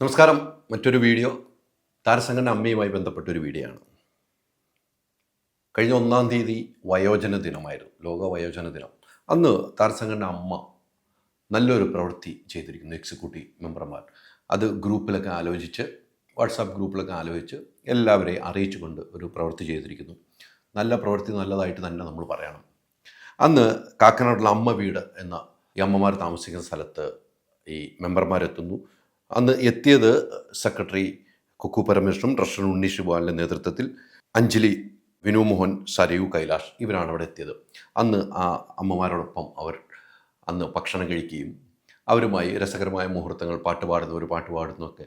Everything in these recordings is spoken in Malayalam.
നമസ്കാരം. മറ്റൊരു വീഡിയോ താരസംഘടന അമ്മയുമായി ബന്ധപ്പെട്ടൊരു വീഡിയോ ആണ്. കഴിഞ്ഞ 1-ാം തീയതി വയോജന ദിനമായിരുന്നു, ലോക വയോജന ദിനം. അന്ന് താരസംഘടന അമ്മ നല്ലൊരു പ്രവൃത്തി ചെയ്തിരിക്കുന്നു. എക്സിക്യൂട്ടീവ് മെമ്പർമാർ അത് ഗ്രൂപ്പിലൊക്കെ ആലോചിച്ച്, വാട്സാപ്പ് ഗ്രൂപ്പിലൊക്കെ ആലോചിച്ച് എല്ലാവരെയും അറിയിച്ചുകൊണ്ട് ഒരു പ്രവൃത്തി ചെയ്തിരിക്കുന്നു. നല്ല പ്രവൃത്തി, നല്ലതായിട്ട് തന്നെ നമ്മൾ പറയണം. അന്ന് കാക്കനാടുള്ള അമ്മ വീട് എന്ന ഈ അമ്മമാർ താമസിക്കുന്ന സ്ഥലത്ത് ഈ മെമ്പർമാരെത്തുന്നു. അന്ന് എത്തിയത് സെക്രട്ടറി കുക്കു പരമേശ്വരനും ട്രഷറർ ഉണ്ണി ശിവാലിൻ്റെ നേതൃത്വത്തിൽ അഞ്ജലി, വിനു മോഹൻ, സരയു, കൈലാഷ് ഇവരാണ് അവിടെ എത്തിയത്. അന്ന് ആ അമ്മമാരോടൊപ്പം അവർ അന്ന് ഭക്ഷണം കഴിക്കുകയും അവരുമായി രസകരമായ മുഹൂർത്തങ്ങൾ, പാട്ട് പാടുന്നതൊക്കെ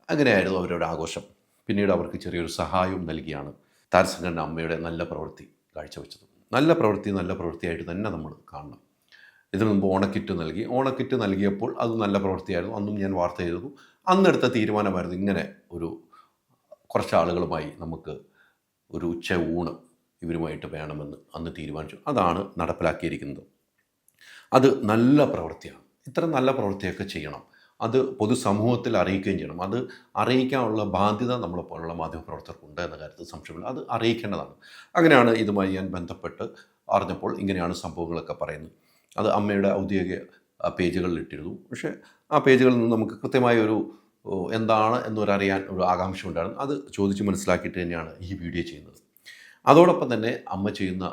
അങ്ങനെയായിരുന്നു അവരുടെ ആഘോഷം. പിന്നീട് അവർക്ക് ചെറിയൊരു സഹായവും നൽകിയാണ് താരസംഘടന അമ്മയുടെ നല്ല പ്രവൃത്തി കാഴ്ചവെച്ചത്. നല്ല പ്രവൃത്തിയായിട്ട് തന്നെ നമ്മൾ കാണണം. ഇതിനു മുമ്പ് ഓണക്കിറ്റ് നൽകിയപ്പോൾ അത് നല്ല പ്രവൃത്തിയായിരുന്നു. അന്നും ഞാൻ വാർത്ത ചെയ്തു. അന്നെടുത്ത തീരുമാനമായിരുന്നു ഇങ്ങനെ കുറച്ച് ആളുകളുമായി നമുക്ക് ഒരു ഉച്ച ഊണ് ഇവരുമായിട്ട് വേണമെന്ന് അന്ന് തീരുമാനിച്ചു. അതാണ് നടപ്പിലാക്കിയിരിക്കുന്നത്. അത് നല്ല പ്രവൃത്തിയാണ്. ഇത്തരം നല്ല പ്രവൃത്തിയൊക്കെ ചെയ്യണം. അത് പൊതുസമൂഹത്തിൽ അറിയിക്കുകയും ചെയ്യണം. അത് അറിയിക്കാനുള്ള ബാധ്യത നമ്മളെപ്പോലുള്ള മാധ്യമപ്രവർത്തകർക്കുണ്ട് എന്ന കാര്യത്തിൽ സംശയമില്ല. അത് അറിയിക്കേണ്ടതാണ്. അങ്ങനെയാണ് ഇതുമായി ഞാൻ ബന്ധപ്പെട്ട് അറിഞ്ഞപ്പോൾ ഇങ്ങനെയാണ് സംഭവങ്ങളൊക്കെ പറയുന്നത്. അത് അമ്മയുടെ ഔദ്യോഗിക പേജുകളിൽ ഇട്ടിരുന്നു. പക്ഷേ ആ പേജുകളിൽ നിന്ന് നമുക്ക് കൃത്യമായ എന്താണ് എന്നൊരറിയാൻ ഒരു ആകാംക്ഷ ഉണ്ടായിരുന്നു. അത് ചോദിച്ച് മനസ്സിലാക്കിയിട്ട് തന്നെയാണ് ഈ വീഡിയോ ചെയ്യുന്നത്. അതോടൊപ്പം തന്നെ അമ്മ ചെയ്യുന്ന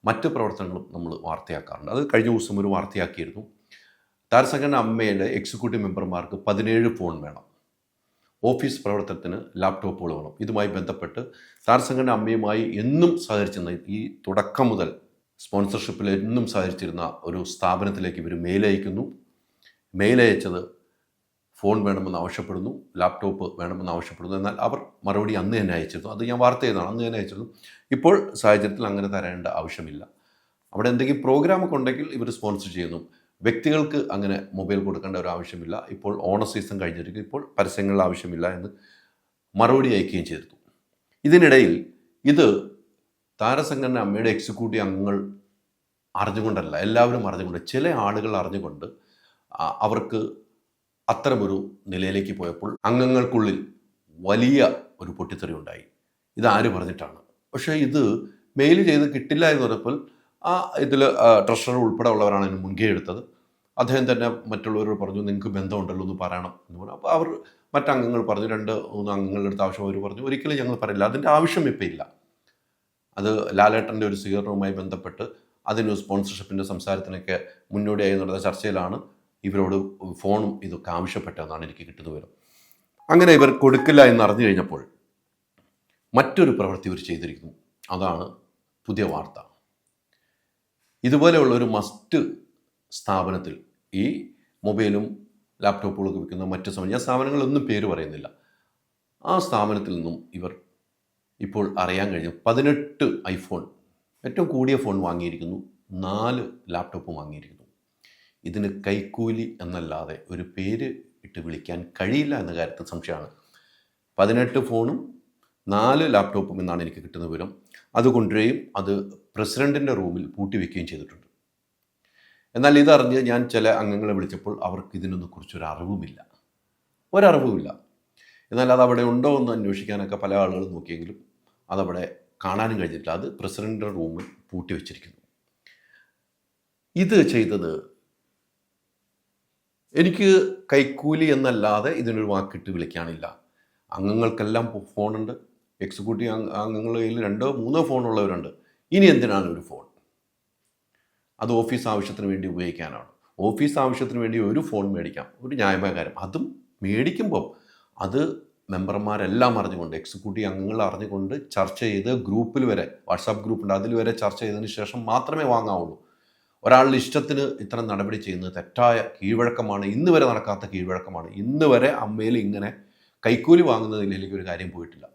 മറ്റ് പ്രവർത്തനങ്ങളും നമ്മൾ വാർത്തയാക്കാറുണ്ട്. അത് കഴിഞ്ഞ ദിവസം ഒരു വാർത്തയാക്കിയിരുന്നു. താരസംഘടന അമ്മയുടെ എക്സിക്യൂട്ടീവ് മെമ്പർമാർക്ക് 17 ഫോൺ വേണം. ഓഫീസ് പ്രവർത്തനത്തിന് ലാപ്ടോപ്പുകൾ വേണം. ഇതുമായി ബന്ധപ്പെട്ട് താരസംഘടന അമ്മയുമായി എന്നും സഹകരിച്ചിരുന്ന, ഈ തുടക്കം മുതൽ സ്പോൺസർഷിപ്പിൽ എന്നും സഹകരിച്ചിരുന്ന ഒരു സ്ഥാപനത്തിലേക്ക് ഇവർ മെയിലയച്ചത് ഫോൺ വേണമെന്ന് ആവശ്യപ്പെടുന്നു, ലാപ്ടോപ്പ് വേണമെന്ന് ആവശ്യപ്പെടുന്നു. എന്നാൽ അവർ മറുപടി അന്ന് തന്നെ അയച്ചിരുന്നു. അത് ഞാൻ വാർത്ത ചെയ്തതാണ്. അന്ന് തന്നെ അയച്ചിരുന്നു. ഇപ്പോൾ സാഹചര്യത്തിൽ അങ്ങനെ തരേണ്ട ആവശ്യമില്ല. അവിടെ എന്തെങ്കിലും പ്രോഗ്രാമൊക്കെ ഉണ്ടെങ്കിൽ ഇവർ സ്പോൺസർ ചെയ്യുന്നു. വ്യക്തികൾക്ക് അങ്ങനെ മൊബൈൽ കൊടുക്കേണ്ട ഒരു ആവശ്യമില്ല. ഇപ്പോൾ ഓണ സീസൺ കഴിഞ്ഞിരിക്കും. ഇപ്പോൾ പരസ്യങ്ങളുടെ ആവശ്യമില്ല എന്ന് മറുപടി അയക്കുകയും ചെയ്തിരുന്നു. ഇതിനിടയിൽ ഇത് താരസംഘടന അമ്മയുടെ എക്സിക്യൂട്ടീവ് അംഗങ്ങൾ അറിഞ്ഞുകൊണ്ടല്ല, എല്ലാവരും അറിഞ്ഞുകൊണ്ട്, ചില ആളുകൾ അറിഞ്ഞുകൊണ്ട് അവർക്ക് അത്തരമൊരു നിലയിലേക്ക് പോയപ്പോൾ അംഗങ്ങൾക്കുള്ളിൽ വലിയ ഒരു പൊട്ടിത്തെറി ഉണ്ടായി. ഇതാര് പറഞ്ഞിട്ടാണ്? പക്ഷേ ഇത് മെയിൽ ചെയ്ത് കിട്ടില്ല എന്ന് പറഞ്ഞപ്പോൾ ഇതിൽ ട്രഷറർ ഉൾപ്പെടെ ഉള്ളവരാണ് അതിന് മുൻകൈ എടുത്തത്. അദ്ദേഹം തന്നെ മറ്റുള്ളവരോട് പറഞ്ഞു, നിങ്ങൾക്ക് ബന്ധമുണ്ടല്ലോ എന്ന് പറയണം എന്ന് പറഞ്ഞു. അപ്പോൾ അവർ മറ്റംഗങ്ങൾ പറഞ്ഞു, 2-3 അംഗങ്ങളുടെ അടുത്ത് ആവശ്യം അവർ പറഞ്ഞു, ഒരിക്കലും ഞങ്ങൾ പറയില്ല, അതിൻ്റെ ആവശ്യം ഇപ്പം ഇല്ല. അത് ലാലേട്ടൻ്റെ ഒരു സ്വീകരണവുമായി ബന്ധപ്പെട്ട് അതിന് സ്പോൺസർഷിപ്പിൻ്റെ സംസാരത്തിനൊക്കെ മുന്നോടിയായി നടന്ന ചർച്ചയിലാണ് ഇവരോട് ഫോണും ഇതൊക്കെ ആവശ്യപ്പെട്ടതെന്നാണ് എനിക്ക് കിട്ടുന്ന വിവരം. അങ്ങനെ ഇവർ കൊടുക്കില്ല എന്ന് അറിഞ്ഞു കഴിഞ്ഞപ്പോൾ മറ്റൊരു പ്രവൃത്തി ഇവർ ചെയ്തിരിക്കുന്നു. അതാണ് പുതിയ വാർത്ത. ഇതുപോലെയുള്ളൊരു മസ്റ്റ് സ്ഥാപനത്തിൽ, ഈ മൊബൈലും ലാപ്ടോപ്പുകളൊക്കെ വിൽക്കുന്ന മറ്റു ഞാൻ സ്ഥാപനങ്ങളൊന്നും പേര് പറയുന്നില്ല, ആ സ്ഥാപനത്തിൽ നിന്നും ഇവർ ഇപ്പോൾ അറിയാൻ കഴിഞ്ഞു 18 ഐഫോൺ, ഏറ്റവും കൂടിയ ഫോൺ വാങ്ങിയിരിക്കുന്നു, 4 ലാപ്ടോപ്പും വാങ്ങിയിരിക്കുന്നു. ഇതിന് കൈക്കൂലി എന്നല്ലാതെ ഒരു പേര് ഇട്ട് വിളിക്കാൻ കഴിയില്ല എന്ന കാര്യത്തിൽ സംശയമാണ്. 18 ഫോണും 4 ലാപ്ടോപ്പും എന്നാണ് എനിക്ക് കിട്ടുന്ന വിവരം. അതുകൊണ്ടുവരികയും അത് പ്രസിഡൻറ്റിൻ്റെ റൂമിൽ പൂട്ടിവെക്കുകയും ചെയ്തിട്ടുണ്ട്. എന്നാൽ ഇതറിഞ്ഞ് ഞാൻ ചില അംഗങ്ങളെ വിളിച്ചപ്പോൾ അവർക്ക് ഇതിനൊന്നും കുറിച്ചൊരു അറിവുമില്ല, ഒരറിവുമില്ല. എന്നാൽ അതവിടെ ഉണ്ടോ എന്ന് അന്വേഷിക്കാനൊക്കെ പല ആളുകളും നോക്കിയെങ്കിലും അതവിടെ കാണാനും കഴിഞ്ഞിട്ടില്ല. അത് പ്രസിഡൻറ്റിൻ്റെ റൂമിൽ പൂട്ടിവെച്ചിരിക്കുന്നു. ഇത് ചെയ്തത് എനിക്ക് കൈക്കൂലി എന്നല്ലാതെ ഇതിനൊരു വാക്കിട്ട് വിളിക്കാനില്ല. അംഗങ്ങൾക്കെല്ലാം ഫോണുണ്ട്. എക്സിക്യൂട്ടീവ് അംഗങ്ങളുടെ കയ്യിൽ 2-3 ഫോണുള്ളവരുണ്ട്. ഇനി എന്തിനാണ് ഒരു ഫോൺ? അത് ഓഫീസ് ആവശ്യത്തിന് വേണ്ടി ഉപയോഗിക്കാനാണ്. ഓഫീസ് ആവശ്യത്തിന് വേണ്ടി ഒരു ഫോൺ മേടിക്കാം, ഒരു ന്യായമായ കാര്യം. അതും മേടിക്കുമ്പോൾ അത് മെമ്പർമാരെല്ലാം അറിഞ്ഞുകൊണ്ട്, എക്സിക്യൂട്ടീവ് അംഗങ്ങൾ അറിഞ്ഞുകൊണ്ട് ചർച്ച ചെയ്ത് ഗ്രൂപ്പിൽ വരെ, വാട്സാപ്പ് ഗ്രൂപ്പുണ്ട്, അതിൽ വരെ ചർച്ച ചെയ്തതിന് ശേഷം മാത്രമേ വാങ്ങാവുള്ളൂ. ഒരാളുടെ ഇഷ്ടത്തിന് ഇത്തരം നടപടി ചെയ്യുന്നത് തെറ്റായ കീഴ്വഴക്കമാണ്. ഇന്ന് വരെ നടക്കാത്ത കീഴ്വഴക്കമാണ്. ഇന്ന് വരെ അമ്മയിൽ ഇങ്ങനെ കൈക്കൂലി വാങ്ങുന്നതിലേക്ക് ഒരു കാര്യം പോയിട്ടില്ല.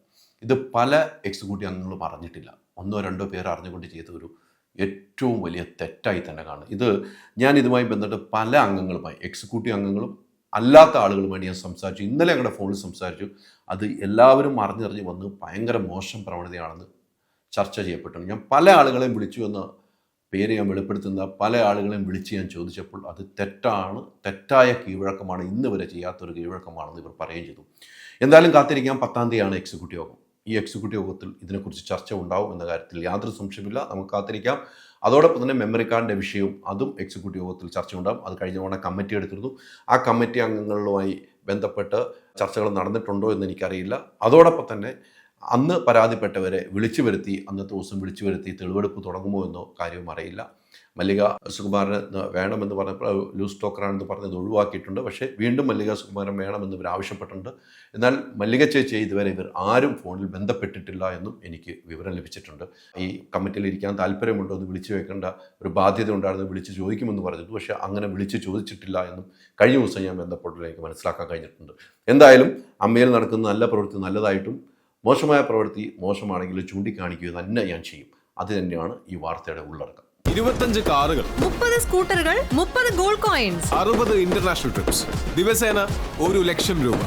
ഇത് പല എക്സിക്യൂട്ടീവ് അംഗങ്ങളും അറിഞ്ഞിട്ടില്ല. 1-2 പേർ അറിഞ്ഞുകൊണ്ട് ചെയ്ത ഒരു ഏറ്റവും വലിയ തെറ്റായി തന്നെ കാണും. ഇത് ഞാൻ ഇതുമായി ബന്ധപ്പെട്ട് പല അംഗങ്ങളുമായി, എക്സിക്യൂട്ടീവ് അംഗങ്ങളും അല്ലാത്ത ആളുകളുമായി ഞാൻ സംസാരിച്ചു. ഇന്നലെ ഞങ്ങളുടെ ഫോണിൽ സംസാരിച്ചു. അത് എല്ലാവരും അറിഞ്ഞറിഞ്ഞ് വന്ന് ഭയങ്കര മോശം പ്രവണതയാണെന്ന് ചർച്ച ചെയ്യപ്പെട്ടുണ്ട്. ഞാൻ പല ആളുകളെയും വിളിച്ചു എന്ന് പേര് ഞാൻ വെളിപ്പെടുത്തുന്ന പല ആളുകളെയും വിളിച്ച് ഞാൻ ചോദിച്ചപ്പോൾ അത് തെറ്റായ കീഴ്വഴക്കമാണ്, ഇന്ന് വരെ ചെയ്യാത്തൊരു കീഴ്വഴക്കമാണെന്ന് ഇവർ പറയുകയും ചെയ്തു. എന്തായാലും കാത്തിരിക്കാം. 10-ാം തീയതിയാണ് എക്സിക്യൂട്ടീവ് യോഗം. ഈ എക്സിക്യൂട്ടീവ് യോഗത്തിൽ ഇതിനെക്കുറിച്ച് ചർച്ച ഉണ്ടാവും എന്ന കാര്യത്തിൽ യാതൊരു സംശയമില്ല. നമുക്ക് കാത്തിരിക്കാം. അതോടൊപ്പം തന്നെ മെമ്മറി കാർഡിൻ്റെ വിഷയവും അതും എക്സിക്യൂട്ടീവ് യോഗത്തിൽ ചർച്ച ഉണ്ടാകും. അത് കഴിഞ്ഞ തവണ കമ്മിറ്റി എടുത്തിരുന്നു. ആ കമ്മിറ്റി അംഗങ്ങളുമായി ബന്ധപ്പെട്ട് ചർച്ചകൾ നടന്നിട്ടുണ്ടോ എന്ന് എനിക്കറിയില്ല. അതോടൊപ്പം തന്നെ അന്ന് പരാതിപ്പെട്ടവരെ വിളിച്ചു വരുത്തി, അന്നത്തെ ദിവസം വിളിച്ചു വരുത്തി തെളിവെടുപ്പ് തുടങ്ങുമോ എന്നോ കാര്യവും അറിയില്ല. മല്ലിക സുകുമാരൻ വേണമെന്ന് പറഞ്ഞപ്പോൾ ലൂസ് ടോക്കറാണെന്ന് പറഞ്ഞത് ഒഴിവാക്കിയിട്ടുണ്ട്. പക്ഷേ വീണ്ടും മല്ലിക സുകുമാരൻ വേണമെന്ന് ഇവർ ആവശ്യപ്പെട്ടിട്ടുണ്ട്. എന്നാൽ മല്ലിക ചേച്ചി ഇതുവരെ ഇവർ ആരും ഫോണിൽ ബന്ധപ്പെട്ടിട്ടില്ല എന്നും എനിക്ക് വിവരം ലഭിച്ചിട്ടുണ്ട്. ഈ കമ്മിറ്റിയിൽ ഇരിക്കാൻ താല്പര്യമുണ്ടോ എന്ന് വിളിച്ചു വെക്കേണ്ട ഒരു ബാധ്യത ഉണ്ടായിരുന്നു, വിളിച്ച് ചോദിക്കുമെന്ന് പറഞ്ഞിട്ട്. പക്ഷേ അങ്ങനെ വിളിച്ച് ചോദിച്ചിട്ടില്ല എന്നും കഴിഞ്ഞ ദിവസം ഞാൻ ബന്ധപ്പെട്ടതിൽ എനിക്ക് മനസ്സിലാക്കാൻ കഴിഞ്ഞിട്ടുണ്ട്. എന്തായാലും അമ്മയിൽ നടക്കുന്ന നല്ല പ്രവൃത്തി നല്ലതായിട്ടും മോശമായ പ്രവൃത്തി മോശമാണെങ്കിൽ ചൂണ്ടിക്കാണിക്കുക തന്നെ ഞാൻ ചെയ്യും. അത് തന്നെയാണ് ഈ വാർത്തയുടെ ഉള്ളടക്കം. 25 കാറുകൾ, 30 സ്കൂട്ടറുകൾ, 30 ഗോൾഡ് കോയിൻസ്, 60 ഇന്റർനാഷണൽ ട്രിപ്സ്, ദിവസേന 1 ലക്ഷം രൂപ,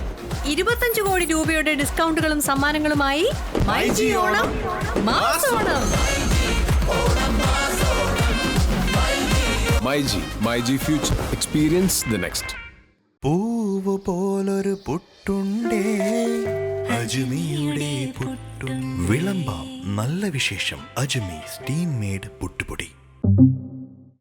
25 കോടി രൂപയുടെ ഡിസ്കൗണ്ടുകളും സമ്മാനങ്ങളുമായി മൈജി ഓണം മാസോണം. MyG future, experience the next. പൂവ് പോലൊരു പുട്ടുണ്ടേ അജ്മിയുടെ പുട്ടും. വിളമ്പാം നല്ല വിശേഷം. അജ്മി സ്റ്റീം മെയ്ഡ് പുട്ടുപൊടി.